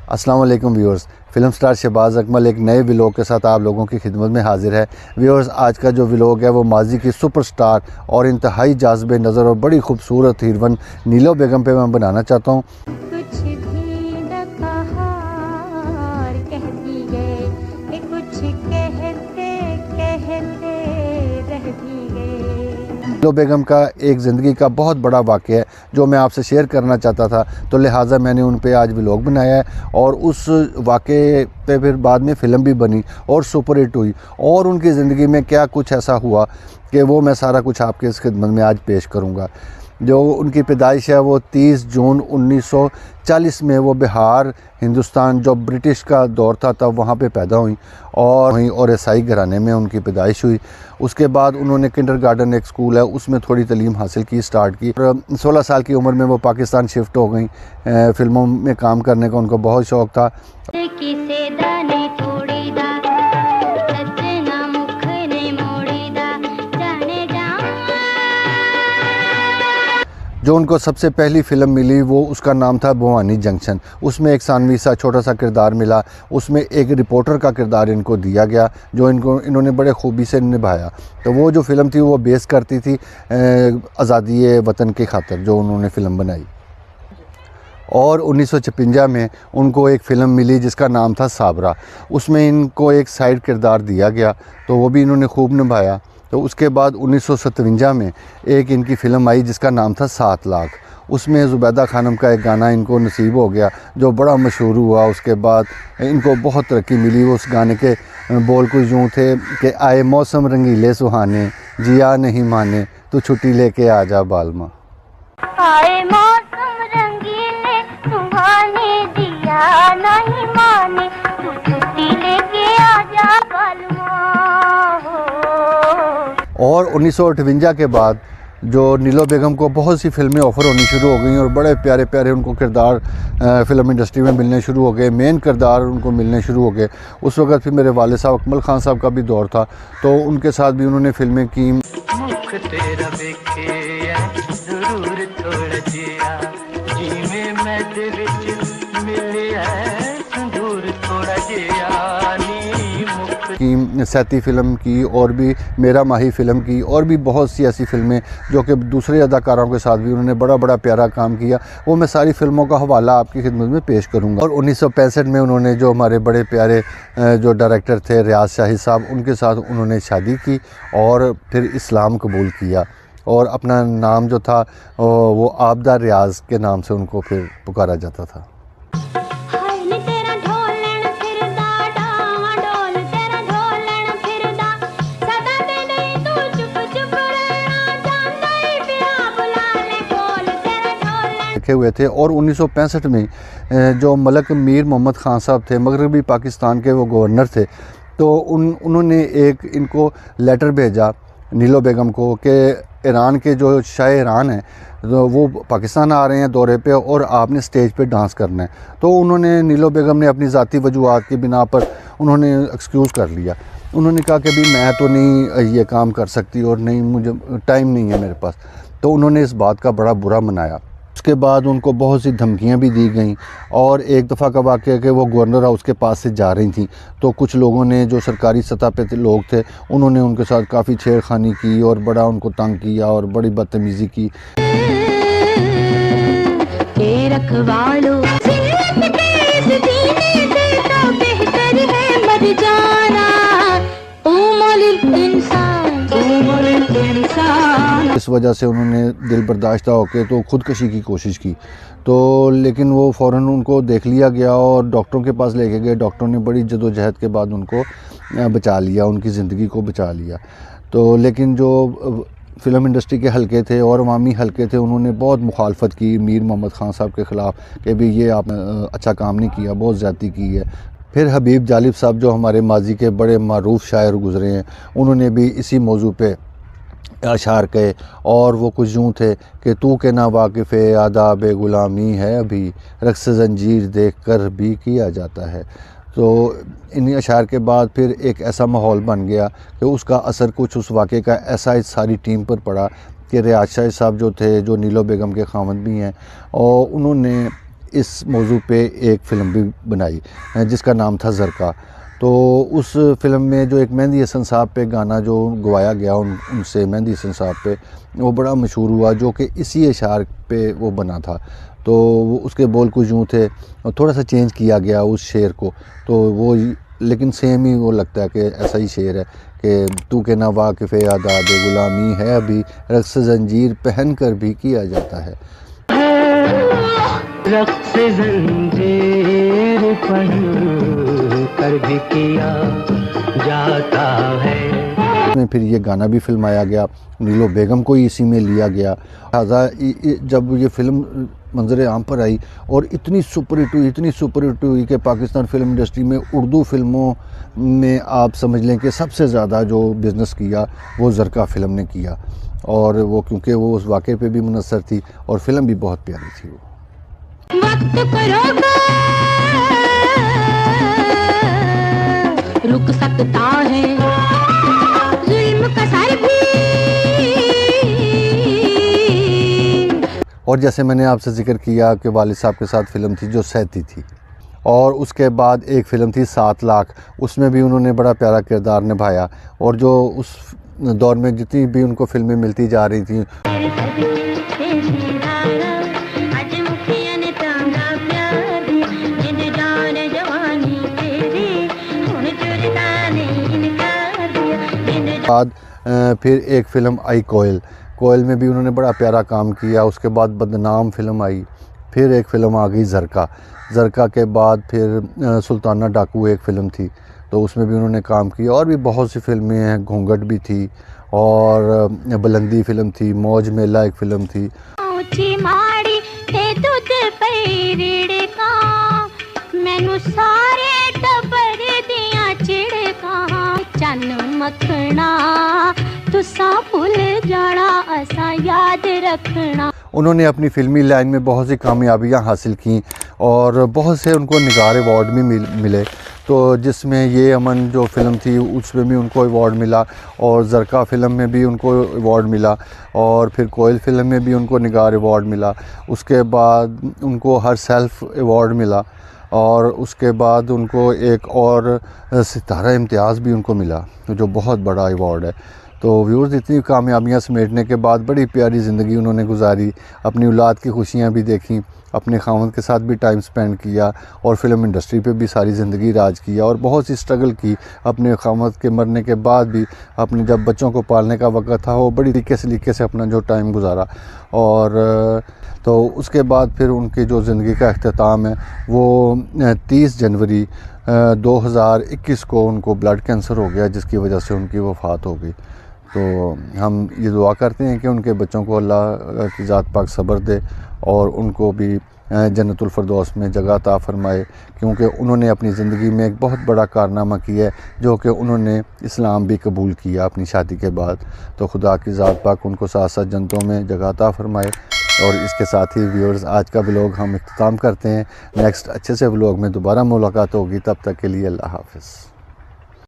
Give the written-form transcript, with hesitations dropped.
अस्सलाम वालेकुम viewers, film star Shahbaz Akmal एक नए व्लॉग के साथ आप लोगों की खिदमत में हाजिर है। व्यूअर्स, आज का जो व्लॉग है वो माजी की सुपरस्टार और इंतहाई जाज़िब नज़र और बड़ी खूबसूरत हीरोइन नीलो बेगम पे मैं बनाना चाहता हूँ। नीलो बेगम का एक ज़िंदगी का बहुत बड़ा वाक़या है जो मैं आपसे शेयर करना चाहता था, तो लिहाजा मैंने उन पे आज व्लॉग बनाया है और उस वाक़े पे फिर बाद में फ़िल्म भी बनी और सुपर हिट हुई और उनकी ज़िंदगी में क्या कुछ ऐसा हुआ कि वो मैं सारा कुछ आपके इस खिदमत में आज पेश करूँगा। जो उनकी पैदाइश है वो 30 जून 1940 में वो बिहार हिंदुस्तान जो ब्रिटिश का दौर था तब वहाँ पे पैदा हुई और वहीं और ईसाई घराने में उनकी पैदाइश हुई। उसके बाद उन्होंने किंडरगार्टन एक स्कूल है उसमें थोड़ी तालीम हासिल की, स्टार्ट की। 16 साल की उम्र में वो पाकिस्तान शिफ्ट हो गई। फ़िल्मों में काम करने का उनको बहुत शौक़ था। जो उनको सबसे पहली फ़िल्म मिली वो उसका नाम था भवानी जंक्शन। उसमें एक सानवी सा छोटा सा किरदार मिला, उसमें एक रिपोर्टर का किरदार इनको दिया गया जो इन्होंने बड़े खूबी से निभाया। तो वो जो फ़िल्म थी वो बेस करती थी आज़ादी वतन के खातिर जो उन्होंने फ़िल्म बनाई। और 1956 में उनको एक फ़िल्म मिली जिसका नाम था साबरा। उसमें इनको एक साइड किरदार दिया गया तो वो भी इन्होंने खूब निभाया। तो उसके बाद 1957 में एक इनकी फ़िल्म आई जिसका नाम था 7 लाख। उसमें ज़ुबैदा खानम का एक गाना इनको नसीब हो गया जो बड़ा मशहूर हुआ। उसके बाद इनको बहुत तरक्की मिली। उस गाने के बोल कुछ यूँ थे कि आए मौसम रंगीले सुहाने, जिया नहीं माने, तू छुट्टी लेके आ जा बालमा। आए मौसम रंगीले सुहाने, जिया नहीं माने, तू छुट्टी लेके आ जा बालमा। और 1958 के बाद जो नीलो बेगम को बहुत सी फ़िल्में ऑफ़र होनी शुरू हो गई और बड़े प्यारे प्यारे उनको किरदार फ़िल्म इंडस्ट्री में मिलने शुरू हो गए, मेन किरदार उनको मिलने शुरू हो गए। उस वक़्त फिर मेरे वाले साहब अकमल खान साहब का भी दौर था तो उनके साथ भी उन्होंने फ़िल्में की। मुख तेरा देखे जरूर तोड़ दिया, जिमें मैं तेरे मिले संदूर तोड़ दिया। की सैती फ़िल्म की और भी मेरा माही फ़िल्म की और भी बहुत सी ऐसी फ़िल्में जो कि दूसरे अदाकारों के साथ भी उन्होंने बड़ा बड़ा प्यारा काम किया। वो मैं सारी फ़िल्मों का हवाला आपकी खिदमत में पेश करूंगा। और 1965 में उन्होंने जो हमारे बड़े प्यारे जो डायरेक्टर थे रियाज शाही साहब, उनके साथ उन्होंने शादी की और फिर इस्लाम कबूल किया और अपना नाम जो था वो आबदा रियाज के नाम से उनको फिर पुकारा जाता था। हुए थे और 1965 में जो मलक मीर मोहम्मद ख़ान साहब थे, मगरबी पाकिस्तान के वो गवर्नर थे, तो उन्होंने एक इनको लेटर भेजा नीलो बेगम को कि ईरान के जो शाह ईरान हैं तो वो पाकिस्तान आ रहे हैं दौरे पे और आपने स्टेज पे डांस करना है। तो उन्होंने नीलो बेगम ने अपनी ज़ाती वजूहात की बिना पर उन्होंने एक्सक्यूज़ कर लिया। उन्होंने कहा कि भी मैं तो नहीं ये काम कर सकती और नहीं, मुझे टाइम नहीं है मेरे पास। तो उन्होंने इस बात का बड़ा बुरा मनाया। उसके बाद उनको बहुत सी धमकियां भी दी गईं और एक दफ़ा का वाक़या कि वो गवर्नर हाउस के पास से जा रही थी तो कुछ लोगों ने जो सरकारी सतह पे लोग थे उन्होंने उनके साथ काफ़ी छेड़खानी की और बड़ा उनको तंग किया और बड़ी बदतमीज़ी की। इस वजह से उन्होंने दिल बर्दाश्त होकर तो ख़ुदकशी की कोशिश की तो लेकिन वो फ़ौरन उनको देख लिया गया और डॉक्टरों के पास लेके गए। डॉक्टरों ने बड़ी जदोजहद के बाद उनको बचा लिया, उनकी ज़िंदगी को बचा लिया। तो लेकिन जो फ़िल्म इंडस्ट्री के हलके थे और अवामी हलके थे उन्होंने बहुत मुखालफत की मीर मोहम्मद ख़ान साहब के ख़िलाफ़ कि भी ये आपने अच्छा काम नहीं किया, बहुत ज़्यादती की है। फिर हबीब जालिब साहब जो हमारे माजी के बड़े मारूफ शायर गुज़रे हैं, उन्होंने भी इसी मौजू पे अशार कहे और वो कुछ यूँ थे कि तू के ना वाकिफ़ आदाब गुलामी है, अभी रक्स जंजीर देख कर भी किया जाता है। तो इन अशार के बाद फिर एक ऐसा माहौल बन गया कि उसका असर कुछ उस वाक़े का ऐसा इस सारी टीम पर पड़ा कि रियाज शाह साहब जो थे, जो नीलो बेगम के खामद भी हैं, और उन्होंने इस मौजू पे एक फ़िल्म भी बनाई जिसका नाम था ज़रका। तो उस फिल्म में जो एक मेहंदी हसन साहब पे गाना जो गवाया गया उनसे मेहंदी हसन साहब पे, वो बड़ा मशहूर हुआ, जो कि इसी अशार पे वो बना था। तो वो उसके बोल कुछ यूँ थे और थोड़ा सा चेंज किया गया उस शेर को, तो वो लेकिन सेम ही वो लगता है कि ऐसा ही शेर है कि तू के ना वाकिफ़ आदाब गुलामी है अभी, रक्स जंजीर पहन कर भी किया जाता है। रक्स जंजीर पहन कर भी किया जाता है। में फिर ये गाना भी फिल्माया गया, नीलो बेगम को ही इसी में लिया गया। लिहाजा जब ये फ़िल्म मंजर आम पर आई और इतनी सुपर हिट हुई कि पाकिस्तान फिल्म इंडस्ट्री में उर्दू फिल्मों में आप समझ लें कि सबसे ज़्यादा जो बिज़नेस किया वो ज़रका फ़िल्म ने किया, और वो क्योंकि वो उस वाक़े पे भी मुनस्सर थी और फ़िल्म भी बहुत प्यारी थी। वो रुक सकता है जुल्म का सर भी। और जैसे मैंने आपसे ज़िक्र किया कि वालिद साहब के साथ फ़िल्म थी जो सहती थी, और उसके बाद एक फ़िल्म थी 7 लाख, उसमें भी उन्होंने बड़ा प्यारा किरदार निभाया। और जो उस दौर में जितनी भी उनको फ़िल्में मिलती जा रही थी, बाद फिर एक फ़िल्म आई कोयल में भी उन्होंने बड़ा प्यारा काम किया। उसके बाद बदनाम फ़िल्म आई, फिर एक फ़िल्म आ गई ज़रका के बाद फिर सुल्ताना डाकू एक फ़िल्म थी, तो उसमें भी उन्होंने काम किया। और भी बहुत सी फ़िल्में हैं, घूंघट भी थी और बुलंदी फ़िल्म थी, मौज मेला एक फ़िल्म थी। मैनू सारे टब्बर दियां चिड़कां चन मखना तुसा भुल जाना असा याद रखना। उन्होंने अपनी फ़िल्मी लाइन में बहुत सी कामयाबियां हासिल की और बहुत से उनको निगार अवार्ड भी मिले। तो जिसमें ये अमन जो फ़िल्म थी उसमें भी उनको अवार्ड मिला, और ज़रका फ़िल्म में भी उनको अवार्ड मिला, और फिर कोयल फ़िल्म में भी उनको निगार अवार्ड मिला। उसके बाद उनको हर सेल्फ अवार्ड मिला, और उसके बाद उनको एक और सितारा इम्तियाज़ भी उनको मिला, जो बहुत बड़ा अवार्ड है। तो व्यूअर्स, इतनी कामयाबियां समेटने के बाद बड़ी प्यारी ज़िंदगी उन्होंने गुजारी, अपनी औलाद की खुशियां भी देखी, अपने खावंद के साथ भी टाइम स्पेंड किया, और फिल्म इंडस्ट्री पे भी सारी ज़िंदगी राज किया, और बहुत सी स्ट्रगल की अपने खावंद के मरने के बाद भी। अपने जब बच्चों को पालने का वक्त था वो बड़ी तरीके से अपना जो टाइम गुजारा। और तो उसके बाद फिर उनकी जो ज़िंदगी का अख्तिताम है वो 30 जनवरी 2021 को उनको ब्लड कैंसर हो गया, जिसकी वजह से उनकी वफ़ात हो गई। तो हम ये दुआ करते हैं कि उनके बच्चों को अल्लाह की ज़ात पाक सब्र दे और उनको भी जन्नतुल फिरदौस में जगह अता फरमाए, क्योंकि उन्होंने अपनी ज़िंदगी में एक बहुत बड़ा कारनामा किया है, जो कि उन्होंने इस्लाम भी कबूल किया अपनी शादी के बाद। तो खुदा की ज़ात पाक उनको साथ साथ जन्नतों में जगह अता फरमाए। और इसके साथ ही व्यूअर्स, आज का व्लॉग हम इख्तिताम करते हैं। नेक्स्ट अच्छे से व्लॉग में दोबारा मुलाकात होगी, तब तक के लिए अल्लाह हाफ़िज़।